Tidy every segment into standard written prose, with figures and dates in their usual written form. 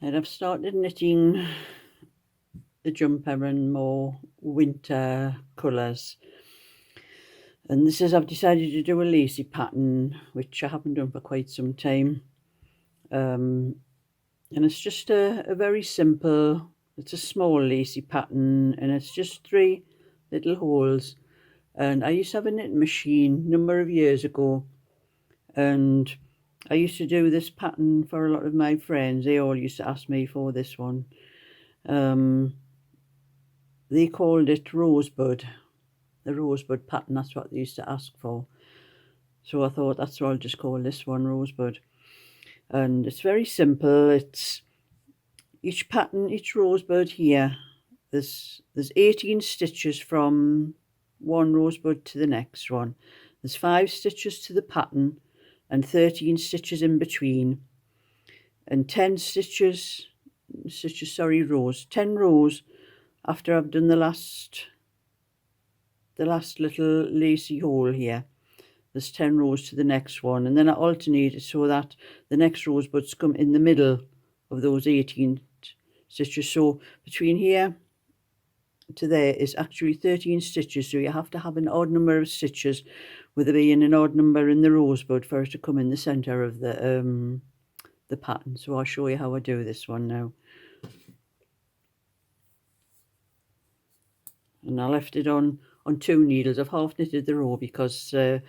And I've started knitting the jumper in more winter colours. And this is, I've decided to do a lacy pattern, which I haven't done for quite some time. And it's just a very simple, it's a small lacy pattern, and it's just 3 little holes. And I used to have a knitting machine a number of years ago, and I used to do this pattern for a lot of my friends. They all used to ask me for this one. They called it Rosebud, the Rosebud pattern. That's what they used to ask for. So I thought that's what I'll just call this one Rosebud. And it's very simple. It's each pattern, each rosebud here, there's 18 stitches from one rosebud to the next one. There's 5 stitches to the pattern and 13 stitches in between, and 10 rows 10 rows after I've done the last little lacy hole here. There's 10 rows to the next one, and then I alternate it so that the next rosebuds come in the middle of those 18 stitches. So between here to there is actually 13 stitches, so you have to have an odd number of stitches with there being an odd number in the rosebud for it to come in the center of the pattern. So I'll show you how I do this one now. And I left it on 2 needles. I've half knitted the row because the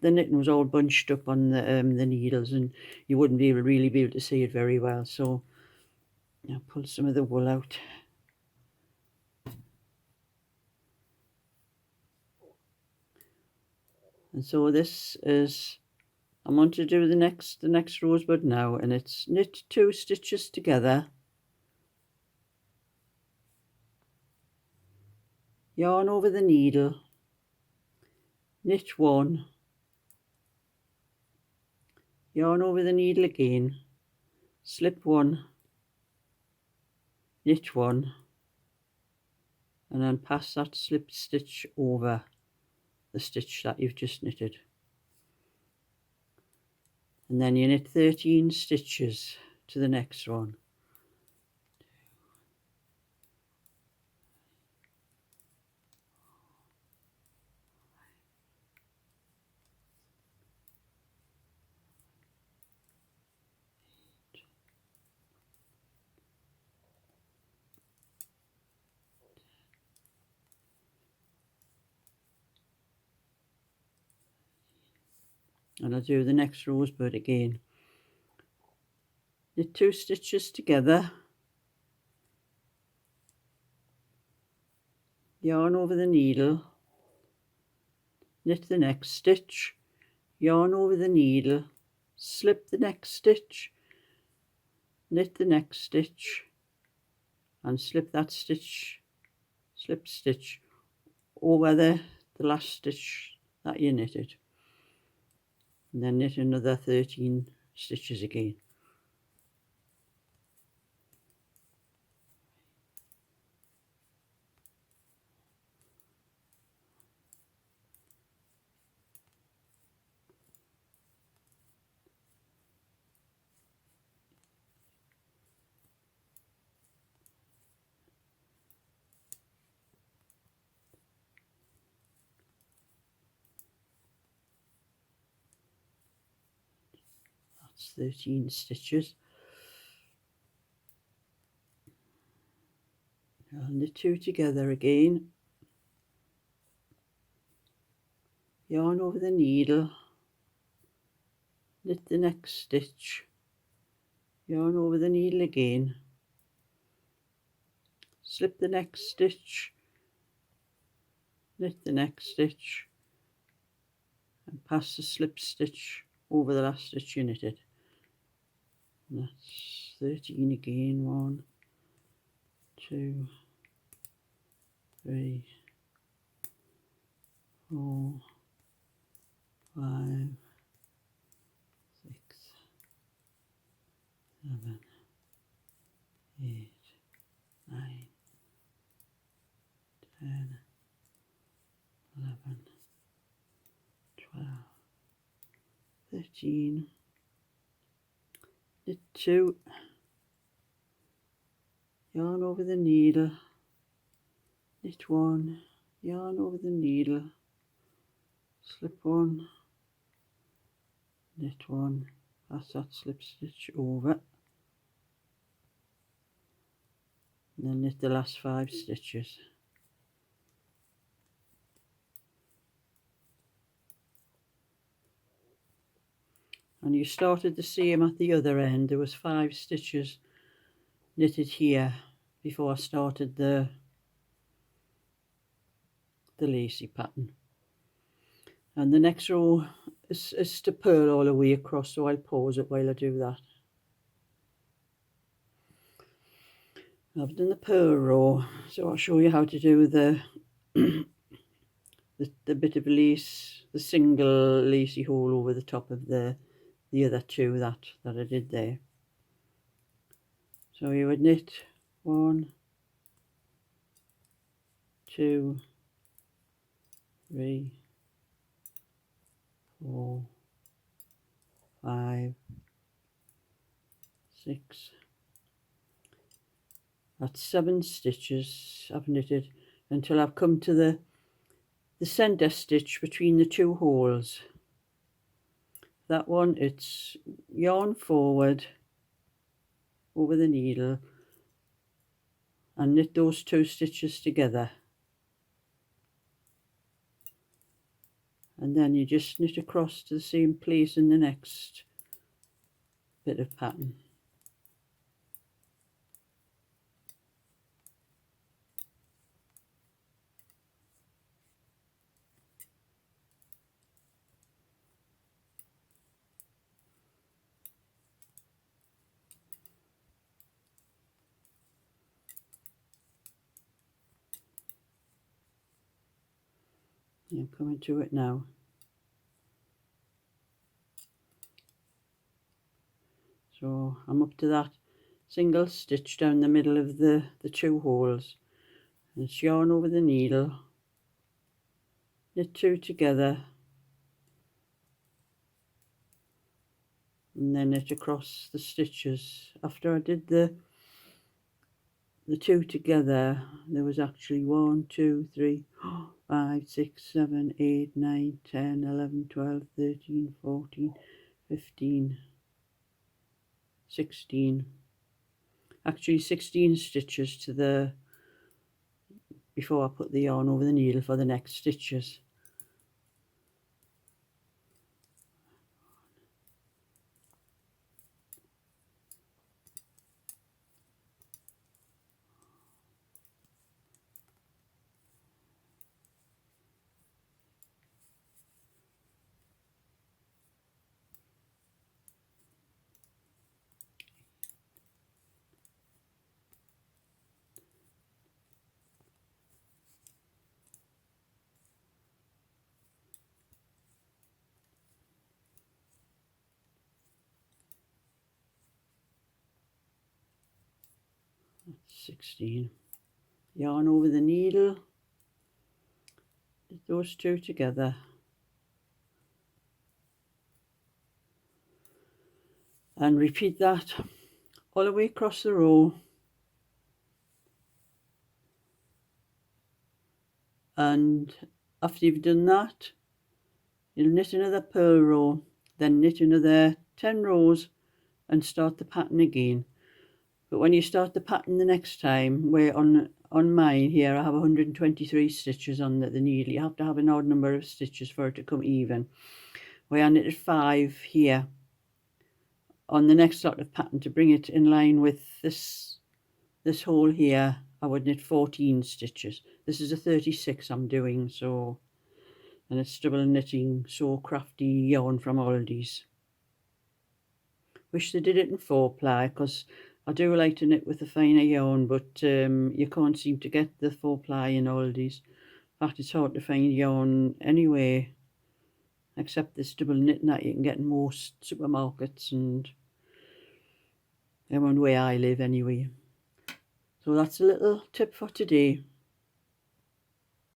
knitting was all bunched up on the needles, and you wouldn't really be able to see it very well. So I'll pull some of the wool out. And so this is, I'm on to do the next rosebud now, and it's knit 2 stitches together, yarn over the needle, knit 1, yarn over the needle again, slip 1, knit 1, and then pass that slip stitch over the stitch that you've just knitted. And then you knit 13 stitches to the next one. And I'll do the next rosebud again. Knit 2 stitches together, yarn over the needle, knit the next stitch, yarn over the needle, slip the next stitch, knit the next stitch, and slip that stitch, slip stitch over the last stitch that you knitted, and then knit another 13 stitches again. That's 13 stitches. I'll knit 2 together again, yarn over the needle, knit the next stitch, yarn over the needle again, slip the next stitch, knit the next stitch, and pass the slip stitch over the last stitch you knitted. And that's 13 again. 1, 2, 3, 4, 5, 6, 7, 8, 9, 10, 11, 12, 13, knit 2, yarn over the needle, knit 1, yarn over the needle, slip 1, knit 1, pass that slip stitch over, and then knit the last 5 stitches. And you started the same at the other end. There was 5 stitches knitted here before I started the lacy pattern. And the next row is to purl all the way across, so I'll pause it while I do that. I've done the purl row, so I'll show you how to do the the bit of lace, the single lacy hole over the top of the other 2 that I did there. So you would knit 1, 2, 3, 4, 5, 6. That's 7 stitches I've knitted until I've come to the centre stitch between the 2 holes. That one, it's yarn forward over the needle and knit those 2 stitches together, and then you just knit across to the same place in the next bit of pattern. I'm coming to it now. So I'm up to that single stitch down the middle of the 2 holes. And it's yarn over the needle, knit 2 together, and then knit across the stitches. After I did the 2 together, there was actually 1, 2, 3, 5, 6, 7, 8, 9, 10, 11, 12, 13, 14, 15, 16. Actually 16 stitches to the, before I put the yarn over the needle for the next stitches. That's 16. Yarn over the needle, knit those 2 together, and repeat that all the way across the row. And after you've done that, you'll knit another purl row, then knit another 10 rows and start the pattern again. But when you start the pattern the next time, where on mine here I have 123 stitches on the needle, you have to have an odd number of stitches for it to come even. Where I knitted 5 here on the next sort of pattern to bring it in line with this hole here, I would knit 14 stitches. This is a 36 I'm doing, so, and it's double knitting So Crafty yarn from Aldi's. Wish they did it in 4-ply, because I do like to knit with a finer yarn, but you can't seem to get the 4-ply in Aldi's. In fact, it's hard to find yarn anyway, except this double knitting that you can get in most supermarkets and around where I live anyway. So that's a little tip for today.